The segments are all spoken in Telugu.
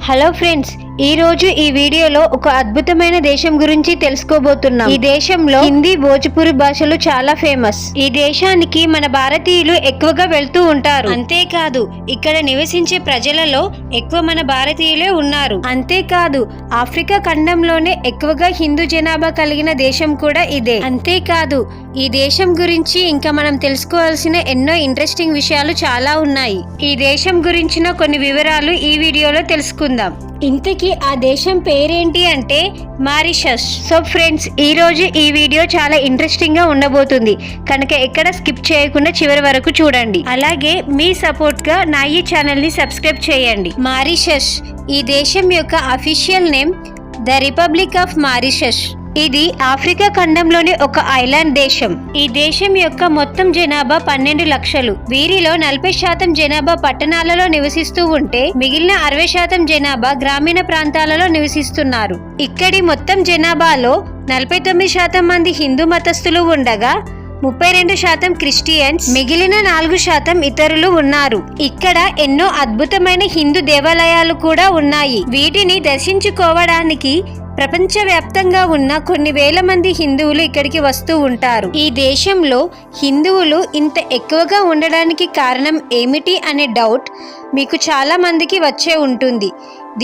హలో ఫ్రెండ్స్, ఈ రోజు ఈ వీడియోలో ఒక అద్భుతమైన దేశం గురించి తెలుసుకోబోతున్నాం. ఈ దేశంలో హిందీ, భోజ్పురి భాషలు చాలా ఫేమస్. ఈ దేశానికి మన భారతీయులు ఎక్కువగా వెళ్తూ ఉంటారు. అంతేకాదు ఇక్కడ నివసించే ప్రజలలో ఎక్కువ మన భారతీయులే ఉన్నారు. అంతేకాదు ఆఫ్రికా ఖండంలోనే ఎక్కువగా హిందూ జనాభా కలిగిన దేశం కూడా ఇదే. అంతేకాదు ఈ దేశం గురించి ఇంకా మనం తెలుసుకోవాల్సిన ఎన్నో ఇంట్రెస్టింగ్ విషయాలు చాలా ఉన్నాయి. ఈ దేశం గురించిన కొన్ని వివరాలు ఈ వీడియోలో తెలుసుకుందాం. ఇంతకీ ఆ దేశం పేరేంటి అంటే మారిషస్. సో ఫ్రెండ్స్, ఈ రోజు ఈ వీడియో చాలా ఇంట్రెస్టింగ్ గా ఉండబోతుంది కనుక ఎక్కడ స్కిప్ చేయకుండా చివరి వరకు చూడండి. అలాగే మీ సపోర్ట్ గా నా ఈ ఛానల్ ని సబ్స్క్రైబ్ చేయండి. మారిషస్ ఈ దేశం యొక్క official name the republic of Mauritius. ఇది ఆఫ్రికా ఖండంలోని ఒక ఐలాండ్ దేశం. ఈ దేశం యొక్క మొత్తం జనాభా 12 లక్షలు. వీరిలో 40% జనాభా పట్టణాలలో నివసిస్తూ ఉంటే మిగిలిన 60% జనాభా గ్రామీణ ప్రాంతాలలో నివసిస్తున్నారు. ఇక్కడి మొత్తం జనాభాలో 49% మంది హిందూ మతస్థులు ఉండగా 32% క్రిస్టియన్స్, మిగిలిన 4% ఇతరులు ఉన్నారు. ఇక్కడ ఎన్నో అద్భుతమైన హిందూ దేవాలయాలు కూడా ఉన్నాయి. వీటిని దర్శించుకోవడానికి ప్రపంచవ్యాప్తంగా ఉన్న కొన్ని వేల మంది హిందువులు ఇక్కడికి వస్తూ ఉంటారు. ఈ దేశంలో హిందువులు ఇంత ఎక్కువగా ఉండడానికి కారణం ఏమిటి అనే డౌట్ మీకు చాలా మందికి వచ్చే ఉంటుంది.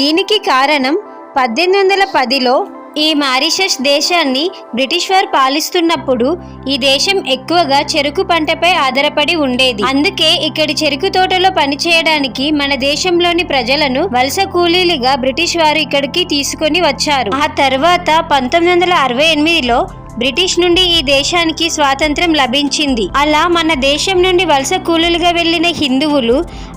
దీనికి కారణం 1810లో ఈ మారిషస్ దేశాన్ని బ్రిటిష్ వారు పాలిస్తున్నప్పుడు ఈ దేశం ఎక్కువగా చెరుకు పంటపై ఆధారపడి ఉండేది. అందుకే ఇక్కడి చెరుకు తోటలో పనిచేయడానికి మన దేశంలోని ప్రజలను వలస కూలీలుగా బ్రిటిష్ వారు ఇక్కడికి తీసుకొని వచ్చారు. ఆ తర్వాత 1968లో బ్రిటిష్ నుండి ఈ దేశానికి స్వాతంత్రం లభించింది. అలా మన దేశం నుండి వలస కూలీలుగా వెళ్లిన హిందువులు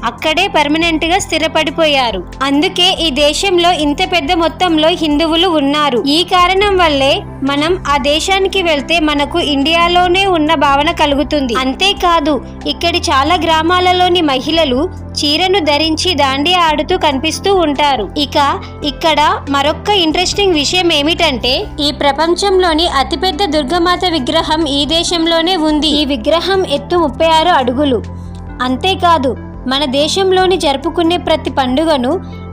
అక్కడే పర్మనెంట్ గా స్థిరపడిపోయారు. అందుకే ఈ దేశంలో ఇంత పెద్ద మొత్తంలో హిందువులు ఉన్నారు. ఈ కారణం వల్లే మనం ఆ దేశానికి వెళ్తే మనకు ఇండియాలోనే ఉన్న భావన కలుగుతుంది. అంతేకాదు ఇక్కడి చాలా గ్రామాలలోని మహిళలు చీరను ధరించి దాండియా ఆడుతూ కనిపిస్తూ ఉంటారు. ఇక ఇక్కడ మరొక ఇంట్రెస్టింగ్ విషయం ఏమిటంటే ఈ ప్రపంచంలోని అతిపెద్ద దుర్గామాత విగ్రహం ఈ దేశంలోనే ఉంది. ఈ విగ్రహం ఎత్తు 36 అడుగులు. అంతేకాదు మన దేశంలోని జరుపుకునే ప్రతి పండుగను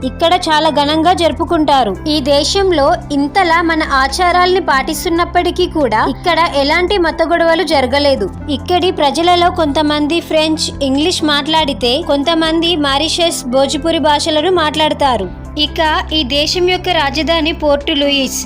ఇక్కడ చాలా ఘనంగా జరుపుకుంటారు. ఈ దేశంలో ఇంతలా మన ఆచారాల్ని పాటిస్తున్నప్పటికీ కూడా ఇక్కడ ఎలాంటి మత గొడవలు జరగలేదు. ఇక్కడి ప్రజలలో కొంతమంది ఫ్రెంచ్, ఇంగ్లీష్ మాట్లాడితే కొంతమంది మారిషస్, భోజ్పురి భాషలను మాట్లాడతారు. ఇక ఈ దేశం యొక్క రాజధాని పోర్ట్ లూయిస్.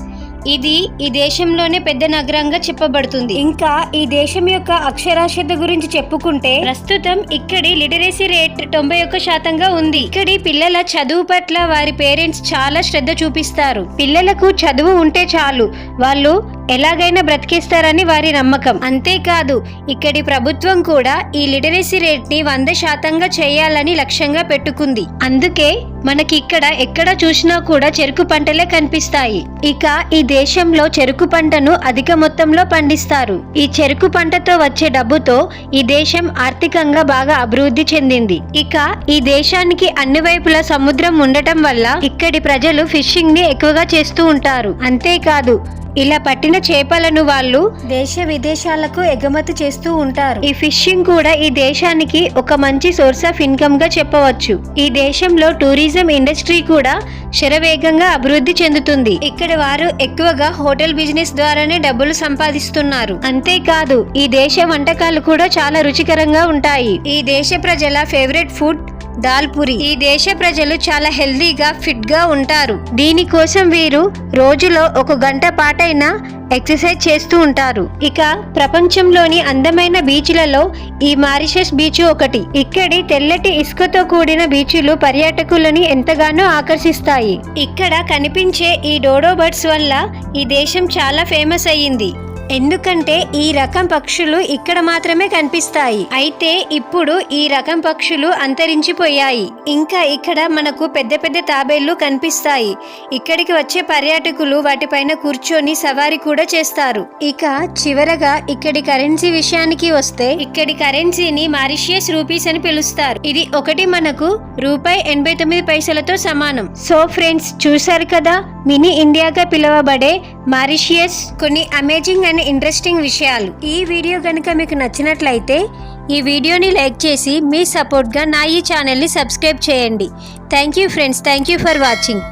ఇది ఈ దేశంలోనే పెద్ద నగరంగా చెప్పబడుతుంది. ఇంకా ఈ దేశం యొక్క అక్షరాస్యత గురించి చెప్పుకుంటే ప్రస్తుతం ఇక్కడి లిటరసీ రేట్ 91% ఉంది. ఇక్కడి పిల్లల చదువు పట్ల వారి పేరెంట్స్ చాలా శ్రద్ధ చూపిస్తారు. పిల్లలకు చదువు ఉంటే చాలు, వాళ్ళు ఎలాగైనా బ్రతికేస్తారని వారి నమ్మకం. అంతేకాదు ఇక్కడి ప్రభుత్వం కూడా ఈ లిటరసీ రేట్ ని 100% చేయాలని లక్ష్యంగా పెట్టుకుంది. అందుకే మనకి ఇక్కడ ఎక్కడ చూసినా కూడా చెరుకు పంటలే కనిపిస్తాయి. ఇక ఈ దేశంలో చెరుకు పంటను అధిక మొత్తంలో పండిస్తారు. ఈ చెరుకు పంటతో వచ్చే డబ్బుతో ఈ దేశం ఆర్థికంగా బాగా అభివృద్ధి చెందింది. ఇక ఈ దేశానికి అన్ని వైపులా సముద్రం ఉండటం వల్ల ఇక్కడి ప్రజలు ఫిషింగ్ ని ఎక్కువగా చేస్తూ ఉంటారు. అంతేకాదు ఇలా పట్టిన చేపలను వాళ్ళు దేశ విదేశాలకు ఎగుమతి చేస్తూ ఉంటారు. ఈ ఫిషింగ్ కూడా ఈ దేశానికి ఒక మంచి సోర్స్ ఆఫ్ ఇన్కమ్ గా చెప్పవచ్చు. ఈ దేశంలో టూరిజం ఇండస్ట్రీ కూడా శరవేగంగా అభివృద్ధి చెందుతుంది. ఇక్కడ వారు ఎక్కువగా హోటల్ బిజినెస్ ద్వారానే డబ్బులు సంపాదిస్తున్నారు. అంతేకాదు ఈ దేశ వంటకాలు కూడా చాలా రుచికరంగా ఉంటాయి. ఈ దేశ ప్రజల ఫేవరెట్ ఫుడ్ దాల్ పూరి. ఈ దేశ ప్రజలు చాలా హెల్దీగా, ఫిట్ గా ఉంటారు. దీనికోసం వీరు రోజులో 1 గంట పాటైనా ఎక్సర్సైజ్ చేస్తూ ఉంటారు. ఇక ప్రపంచంలోని అందమైన బీచ్లలో ఈ మారిషస్ బీచ్ ఒకటి. ఇక్కడి తెల్లటి ఇసుకతో కూడిన బీచ్లు పర్యాటకులని ఎంతగానో ఆకర్షిస్తాయి. ఇక్కడ కనిపించే ఈ డోడో బర్డ్స్ వల్ల ఈ దేశం చాలా ఫేమస్ అయ్యింది. ఎందుకంటే ఈ రకం పక్షులు ఇక్కడ మాత్రమే కనిపిస్తాయి. అయితే ఇప్పుడు ఈ రకం పక్షులు అంతరించిపోయాయి. ఇంకా ఇక్కడ మనకు పెద్ద పెద్ద తాబేళ్లు కనిపిస్తాయి. ఇక్కడికి వచ్చే పర్యాటకులు వాటిపైన కూర్చొని సవారీ కూడా చేస్తారు. ఇక చివరగా ఇక్కడి కరెన్సీ విషయానికి వస్తే ఇక్కడి కరెన్సీని మారిషియస్ రూపీస్ అని పిలుస్తారు. ఇది ఒకటి మనకు రూపాయి 89 పైసలతో సమానం. సో ఫ్రెండ్స్, చూసారు కదా మినీ ఇండియాగా పిలువబడే మారిషియస్ కొన్ని అమేజింగ్ బోలెడని ఇంట్రెస్టింగ్ విషయాలు. ఈ వీడియో కనుక మీకు నచ్చినట్లయితే ఈ వీడియోని లైక్ చేసి మీ సపోర్ట్గా నా ఈ ఛానల్ని సబ్స్క్రైబ్ చేయండి. Thank you friends, thank you for watching.